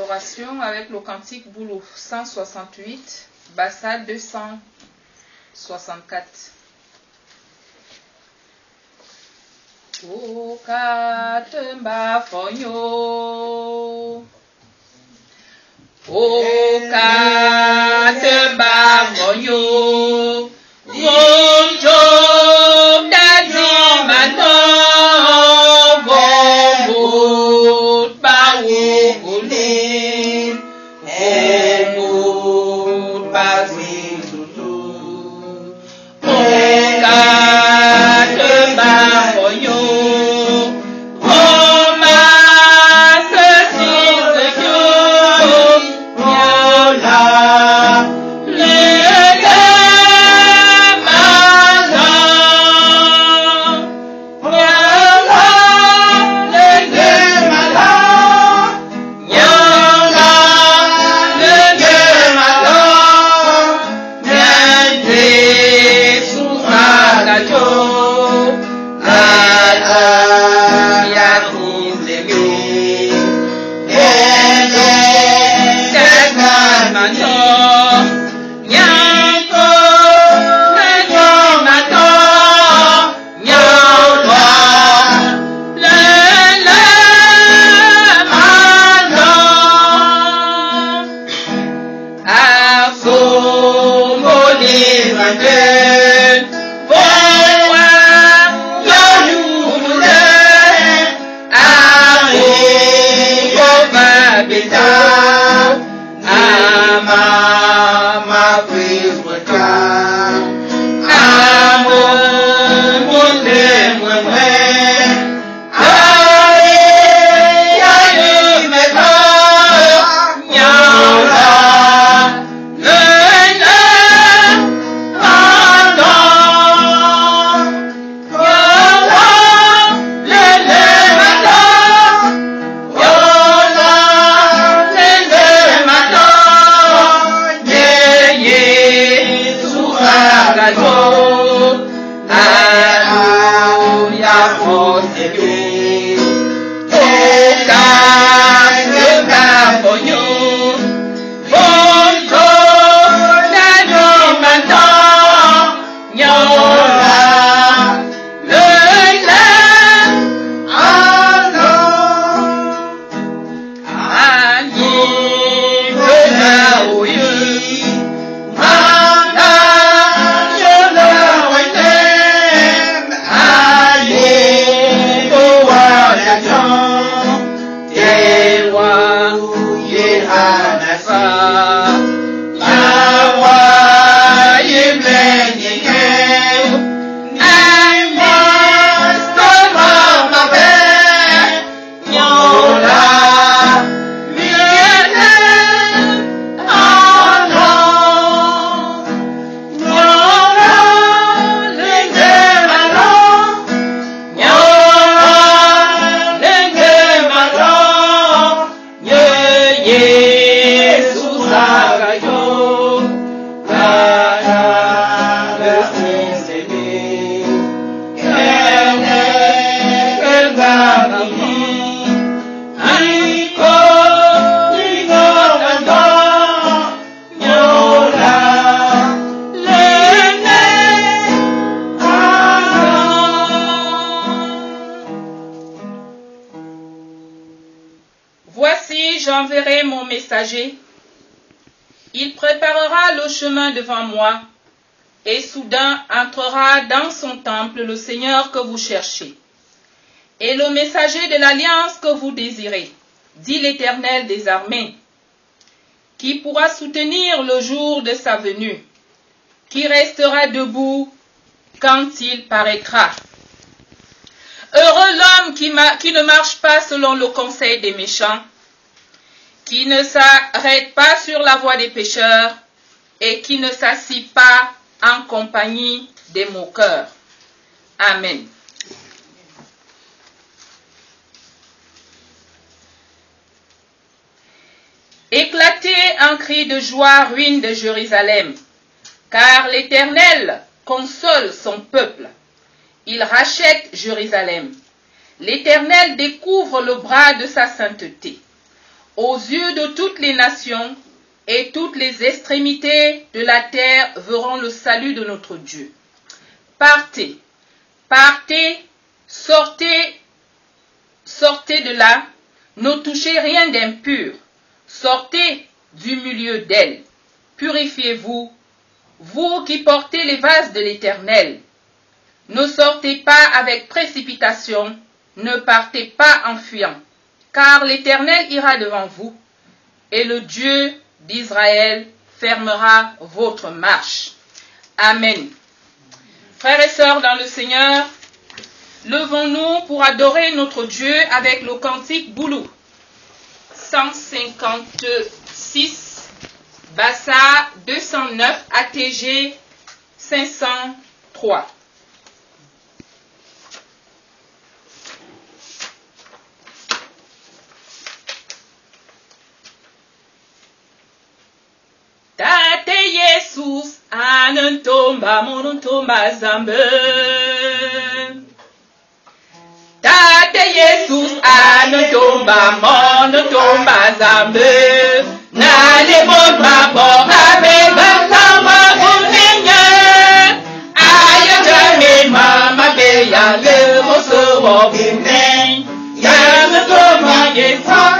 l'adoration avec le cantique Boulou 168, Bassa 264. O katemba fonyo, o katemba fonyo, vonjo dazi mato, vomut bawu gulin, vomut bazi tutu, o katemba fonyo. J'enverrai mon messager, il préparera le chemin devant moi, et soudain entrera dans son temple le Seigneur que vous cherchez, et le messager de l'alliance que vous désirez, dit l'Éternel des armées, qui pourra soutenir le jour de sa venue, qui restera debout quand il paraîtra. Heureux l'homme qui ne marche pas selon le conseil des méchants, qui ne s'arrête pas sur la voie des pécheurs et qui ne s'assit pas en compagnie des moqueurs. Amen. Éclatez un cri de joie, ruine de Jérusalem, car l'Éternel console son peuple. Il rachète Jérusalem. L'Éternel découvre le bras de sa sainteté. aux yeux de toutes les nations, et toutes les extrémités de la terre verront le salut de notre Dieu. Partez, partez, sortez, sortez de là, ne touchez rien d'impur, sortez du milieu d'elle. Purifiez-vous, vous qui portez les vases de l'Éternel. Ne sortez pas avec précipitation, ne partez pas en fuyant, car l'Éternel ira devant vous, et le Dieu d'Israël fermera votre marche. Amen. Frères et sœurs dans le Seigneur, levons-nous pour adorer notre Dieu avec le cantique Boulou. 156, Bassa 209, ATG 503. Tate Yesus anantomba monontomba zambe. Tate Yesus anantomba monontomba zambe. Nale bomba bo abe bakama unenye. Aya jame mama be ya le moso wo bune. Ya me toma Yesus.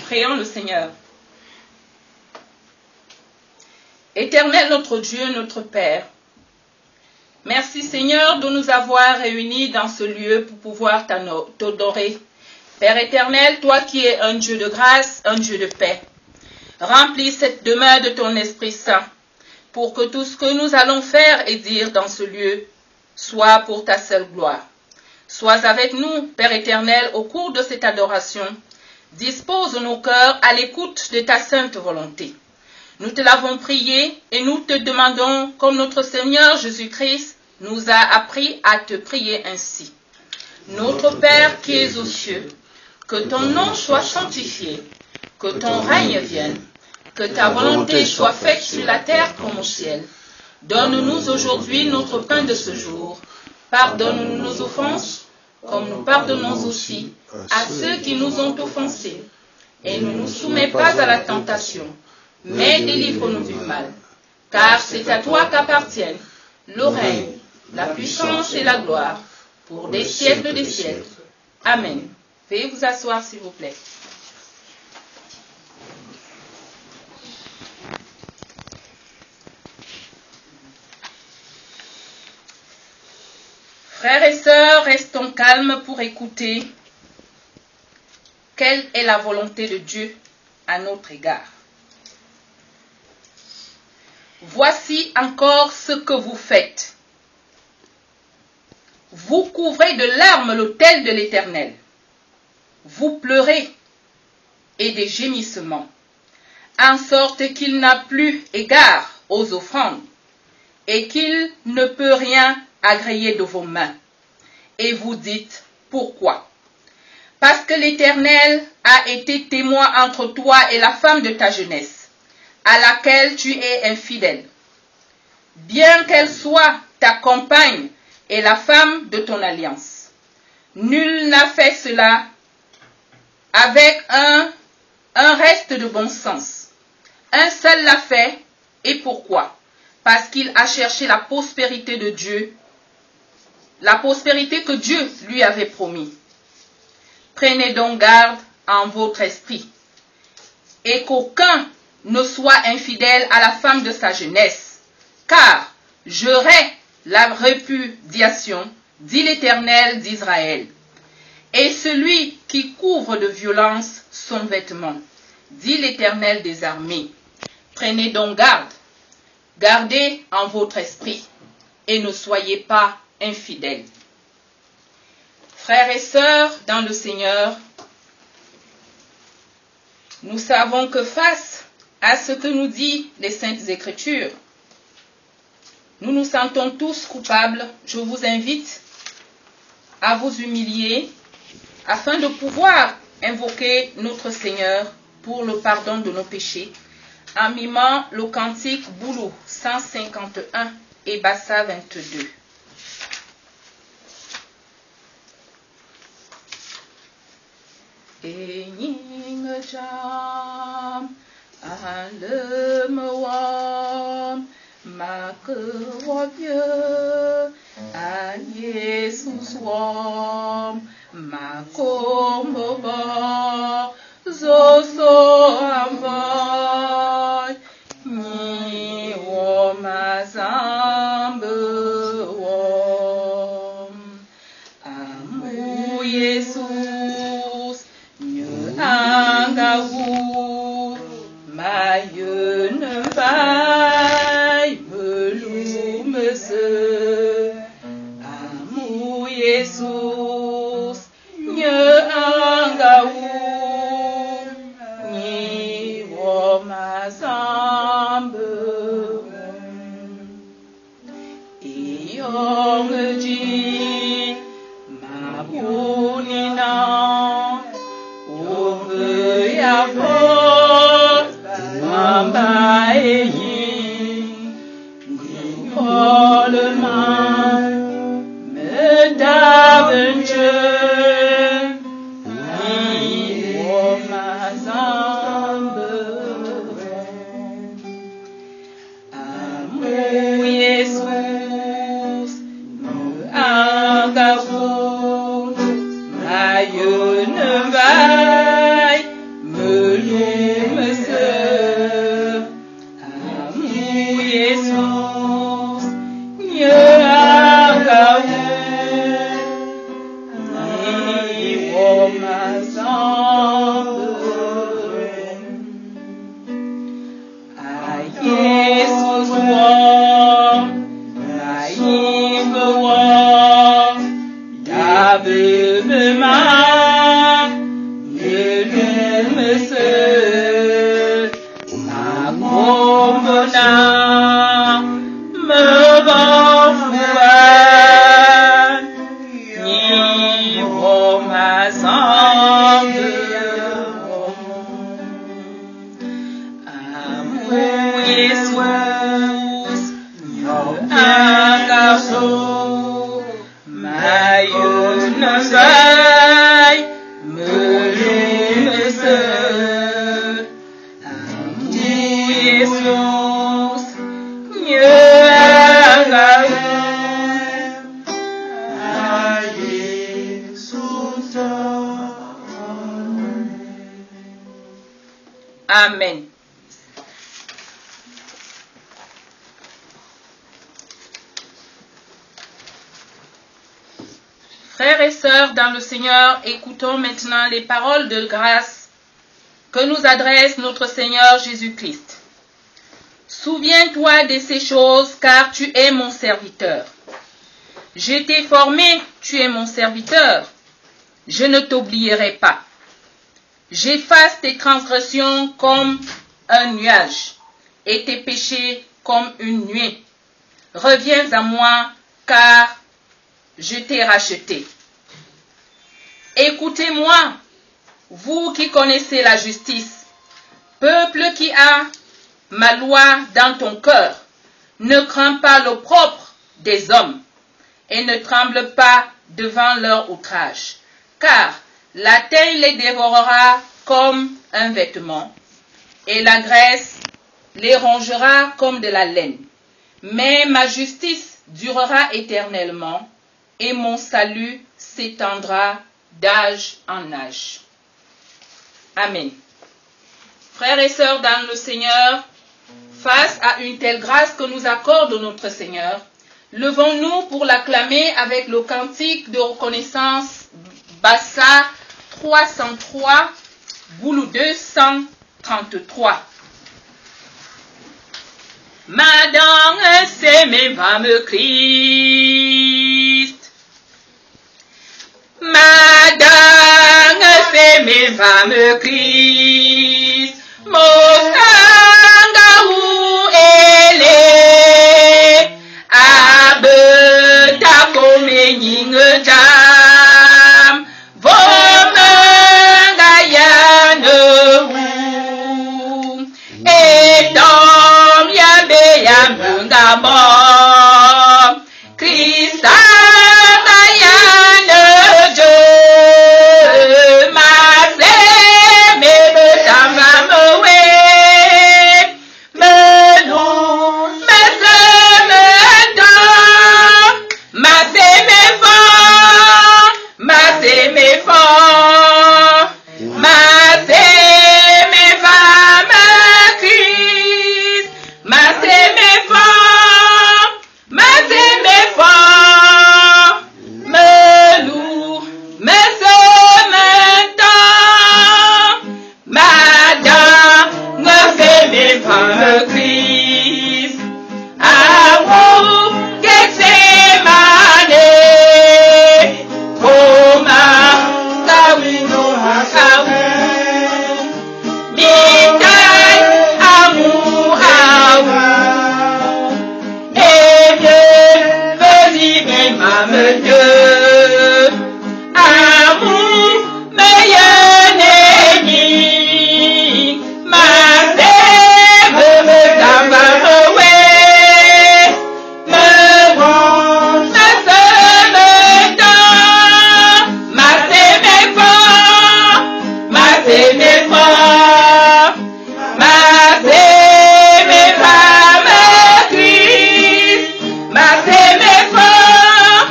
Prions le Seigneur. Éternel notre Dieu, notre Père, merci Seigneur de nous avoir réunis dans ce lieu pour pouvoir t'adorer. Père éternel, toi qui es un Dieu de grâce, un Dieu de paix, remplis cette demeure de ton Esprit Saint pour que tout ce que nous allons faire et dire dans ce lieu soit pour ta seule gloire. Sois avec nous, Père éternel, au cours de cette adoration. Dispose nos cœurs à l'écoute de ta sainte volonté. Nous te l'avons prié et nous te demandons, comme notre Seigneur Jésus-Christ nous a appris à te prier ainsi. Notre Père qui es aux cieux, que ton nom soit sanctifié, que ton règne vienne, que ta volonté soit faite sur la terre comme au ciel. Donne-nous aujourd'hui notre pain de ce jour. Pardonne-nous nos offenses, comme nous pardonnons aussi à ceux qui nous ont offensés. Et ne nous soumets pas à la tentation, mais délivre-nous du mal. Car c'est à toi qu'appartiennent le règne, la puissance et la gloire, pour des siècles des siècles. Amen. Veuillez vous asseoir, s'il vous plaît. Frères et sœurs, restons calmes pour écouter quelle est la volonté de Dieu à notre égard. Voici encore ce que vous faites. vous couvrez de larmes l'autel de l'Éternel. Vous pleurez et des gémissements, en sorte qu'il n'a plus égard aux offrandes et qu'il ne peut rien agréer de vos mains. Et vous dites, pourquoi? Parce que l'Éternel a été témoin entre toi et la femme de ta jeunesse, à laquelle tu es infidèle. Bien qu'elle soit ta compagne et la femme de ton alliance. Nul n'a fait cela avec un reste de bon sens. Un seul l'a fait, et pourquoi? Parce qu'il a cherché la prospérité de Dieu, la prospérité que Dieu lui avait promis. Prenez donc garde en votre esprit, et qu'aucun ne soit infidèle à la femme de sa jeunesse, car j'aurai la répudiation, dit l'Éternel d'Israël, et celui qui couvre de violence son vêtement, dit l'Éternel des armées. Prenez donc garde, gardez en votre esprit, et ne soyez pas infidèles. Frères et sœurs dans le Seigneur, nous savons que face à ce que nous disent les Saintes Écritures, nous nous sentons tous coupables. Je vous invite à vous humilier afin de pouvoir invoquer notre Seigneur pour le pardon de nos péchés en mimant le cantique Boulou 151 et Bassa 22. Makewabye a Yesus wam makomboba zoso ambai ni wamazambe wam amu Yesus nye angawu mayene ba Yesus nye angawu ni wamazambe iyongji mabunina ove yabo mambayi ni olema davenje ni wamazambe amu Yesus angavu ayene vai melumese amu Yesus angavu Jesus wam, naïve wam, David ma, me se, ma gombona, me bafouan, ni wamazambe. Yesus angaso mayune vai melumese amu Yesus angaso Amen. Frères et sœurs dans le Seigneur, écoutons maintenant les paroles de grâce que nous adresse notre Seigneur Jésus-Christ. Souviens-toi de ces choses, car tu es mon serviteur. Je t'ai formé tu es mon serviteur, je ne t'oublierai pas. J'efface tes transgressions comme un nuage et tes péchés comme une nuée. Reviens à moi, car je t'ai racheté. Écoutez-moi, vous qui connaissez la justice, peuple qui a ma loi dans ton cœur. Ne crains pas l'opprobre des hommes et ne tremble pas devant leur outrage, car la teigne les dévorera comme un vêtement et la graisse les rongera comme de la laine. Mais ma justice durera éternellement et mon salut s'étendra d'âge en âge. Amen. Frères et sœurs dans le Seigneur, face à une telle grâce que nous accorde notre Seigneur, levons-nous pour l'acclamer avec le cantique de reconnaissance Bassa 303, Boulou 233. Madame, c'est mes femmes Christ. Madame, c'est mes femmes Christ. Mosanga où elle est. Abe ta komening jam. Vomanga yane ou. Et dom yabe yamenga bom. Christa yane jo. Mase me betama mewe. Menou mese meda. Mase me fa. Mase me fa. Mase me fa me Christ. Mase me fa. Mase me fa. Menou mese meda. Madame me fait mes femmes Christ. Amour que c'est mané. Koma kawino hakawu. Mitai amour awu. Et Dieu vas-y mes mamans Dieu. Amour meilleur ennemi. Ma sève me tava me rend ma sève me donne. Ma sève me fort. Ma sève me fort. Ma sève me femme Christ. Ma sève me fort.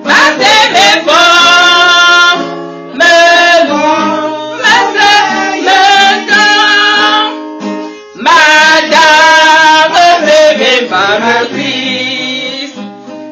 Ma sève me fort. Me rend ma sève me donne. Madame, c'est mes femmes Christ.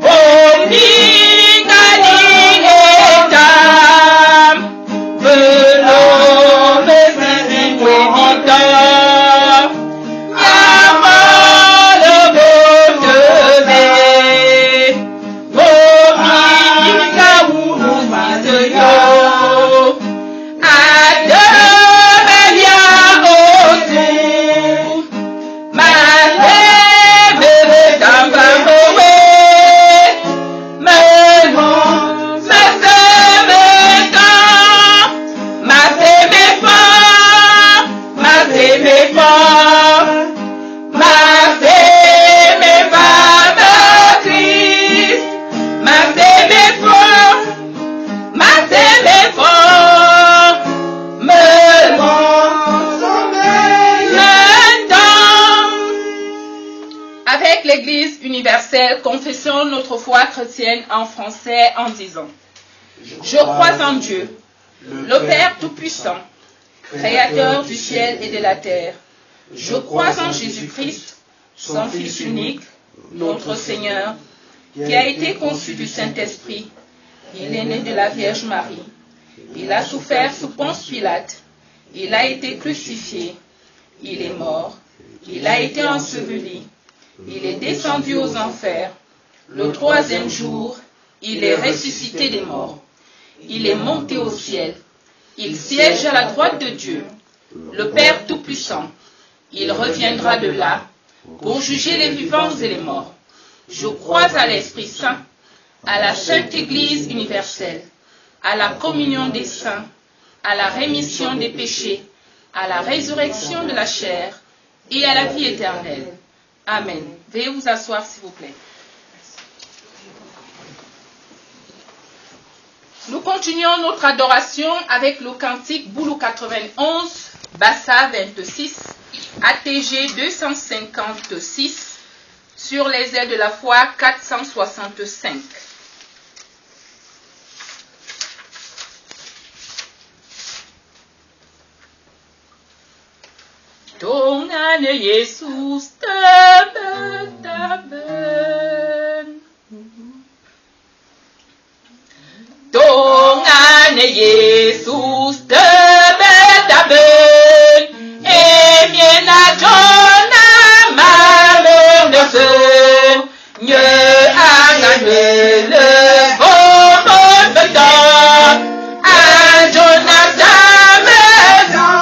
Oh, Mingani et Dame. Venons, mais c'est Yama le beau Dieu. Oh, Minga ou Miseyo. Ademelia Osu. Ma sève me tava me. Menon, ma sève me donne. Ma sève me fort. Ma sève me fort. Ma sève me femme Christ. Ma sève me fort. Ma sève me fort. Me Avec l'Église universelle, confessons notre foi chrétienne en français en disant: Je crois en Dieu, le Père Tout-Puissant, Créateur du ciel et de la terre. Je crois en Jésus-Christ, son Fils unique, notre Seigneur, qui a été conçu du Saint-Esprit. Il est né de la Vierge Marie. Il a souffert sous Ponce Pilate. Il a été crucifié. Il est mort. Il a été enseveli. Il est descendu aux enfers. Le troisième jour, Il est ressuscité des morts. Il est monté au ciel. Il siège à la droite de Dieu, le Père Tout-Puissant. Il reviendra de là pour juger les vivants et les morts. Je crois à l'Esprit Saint, à la Sainte Église universelle, à la communion des saints, à la rémission des péchés, à la résurrection de la chair et à la vie éternelle. Amen. Veuillez vous asseoir, s'il vous plaît. Nous continuons notre adoration avec le cantique Boulou 91, Bassa 26, ATG 256, sur les ailes de la foi 465. Ton âne Jesus taben. Ton âne Jesus taben. Et bien la Jonah malheur de feu. Mieux à gagner le bon temps. À Jonathan maison.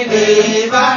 Viva